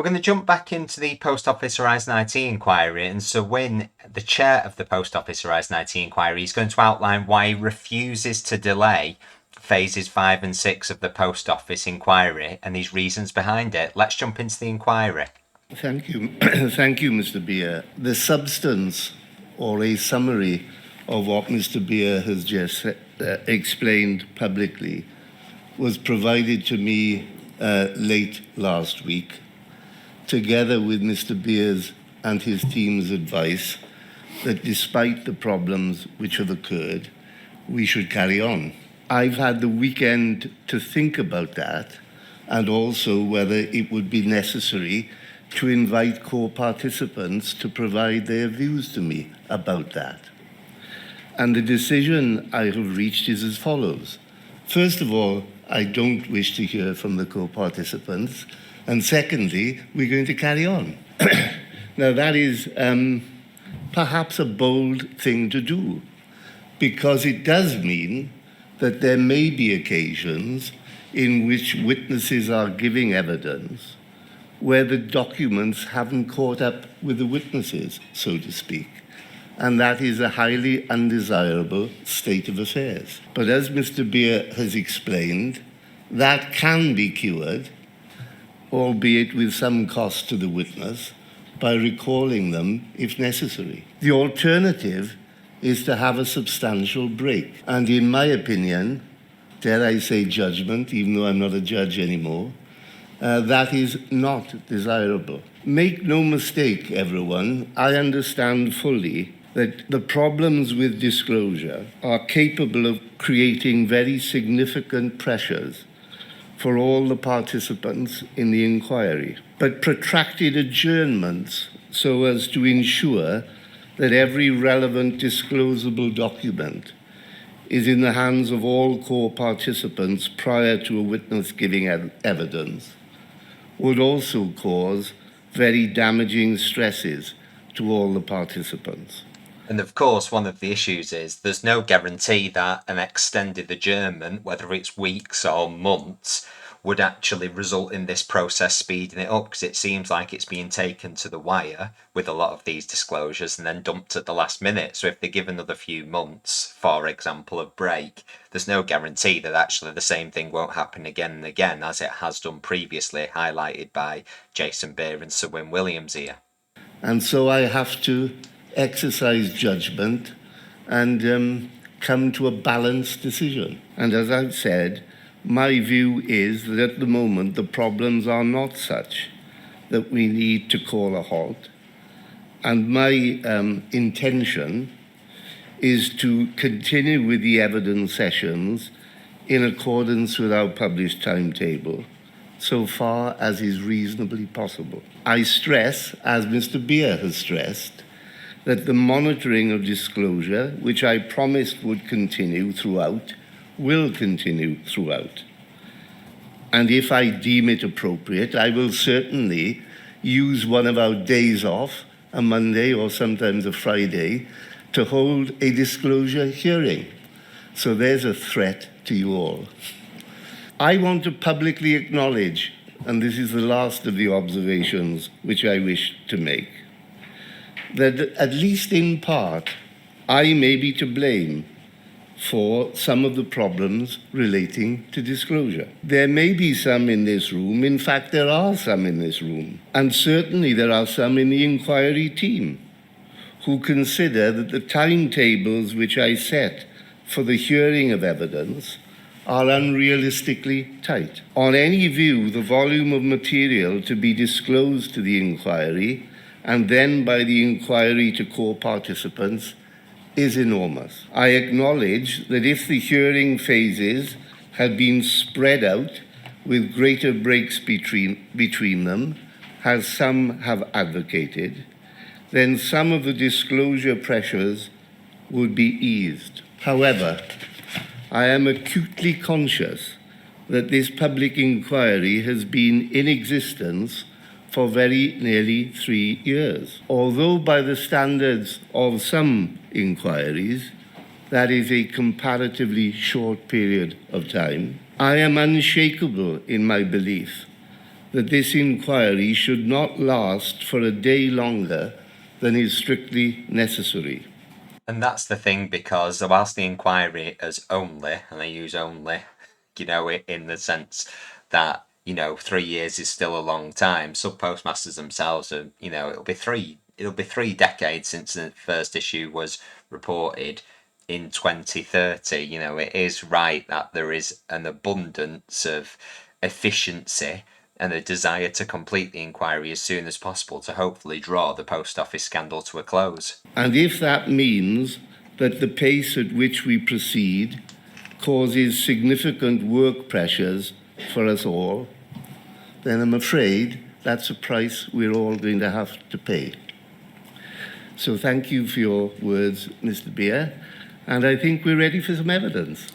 going to jump back into the Post Office Horizon IT inquiry, and Sir Wyn, the chair of the Post Office Horizon IT inquiry, is going to outline why he refuses to delay phases 5 and 6 of the Post Office inquiry and his reasons behind it. Let's jump into the inquiry. Thank you. Thank you, Mr. Beer. The substance or a summary of what Mr. Beer has just explained publicly was provided to me late last week, together with Mr. Beer's and his team's advice that despite the problems which have occurred, we should carry on. I've had the weekend to think about that and also whether it would be necessary to invite core participants to provide their views to me about that. And the decision I have reached is as follows. First of all, I don't wish to hear from the core participants. And secondly, we're going to carry on. Now, that is perhaps a bold thing to do, because it does mean that there may be occasions in which witnesses are giving evidence where the documents haven't caught up with the witnesses, so to speak. And that is a highly undesirable state of affairs. But as Mr. Beer has explained, that can be cured, albeit with some cost to the witness, by recalling them if necessary. The alternative is to have a substantial break. And in my opinion, dare I say judgment, even though I'm not a judge anymore, that is not desirable. Make no mistake, everyone, I understand fully that the problems with disclosure are capable of creating very significant pressures for all the participants in the inquiry. But protracted adjournments so as to ensure that every relevant disclosable document is in the hands of all core participants prior to a witness giving evidence would also cause very damaging stresses to all the participants. And of course, one of the issues is there's no guarantee that an extended adjournment, whether it's weeks or months, would actually result in this process speeding it up, because it seems like it's being taken to the wire with a lot of these disclosures and then dumped at the last minute. So if they give another few months, for example, of break, there's no guarantee that actually the same thing won't happen again and again, as it has done previously, highlighted by Jason Beer and Sir Wyn Williams here. And so I have to exercise judgment and come to a balanced decision. And as I've said, my view is that at the moment the problems are not such that we need to call a halt. And my intention is to continue with the evidence sessions in accordance with our published timetable, so far as is reasonably possible. I stress, as Mr. Beer has stressed, that the monitoring of disclosure, which I promised would continue throughout, will continue throughout. And if I deem it appropriate, I will certainly use one of our days off, a Monday or sometimes a Friday, to hold a disclosure hearing. So there's a threat to you all. I want to publicly acknowledge, and this is the last of the observations which I wish to make, that at least in part, I may be to blame for some of the problems relating to disclosure. There may be some in this room, in fact there are some in this room, and certainly there are some in the inquiry team who consider that the timetables which I set for the hearing of evidence are unrealistically tight. On any view, the volume of material to be disclosed to the inquiry and then by the inquiry to core participants is enormous. I acknowledge that if the hearing phases had been spread out with greater breaks between them, as some have advocated, then some of the disclosure pressures would be eased. However, I am acutely conscious that this public inquiry has been in existence for very nearly 3 years. Although by the standards of some inquiries, that is a comparatively short period of time, I am unshakable in my belief that this inquiry should not last for a day longer than is strictly necessary. And that's the thing, because whilst the inquiry has only, and I use only, in the sense that, 3 years is still a long time, sub postmasters themselves are, it'll be three decades since the first issue was reported in 2030. It is right that there is an abundance of efficiency and a desire to complete the inquiry as soon as possible to hopefully draw the post office scandal to a close. And if that means that the pace at which we proceed causes significant work pressures for us all, then I'm afraid that's a price we're all going to have to pay. So thank you for your words, Mr. Beer, and I think we're ready for some evidence.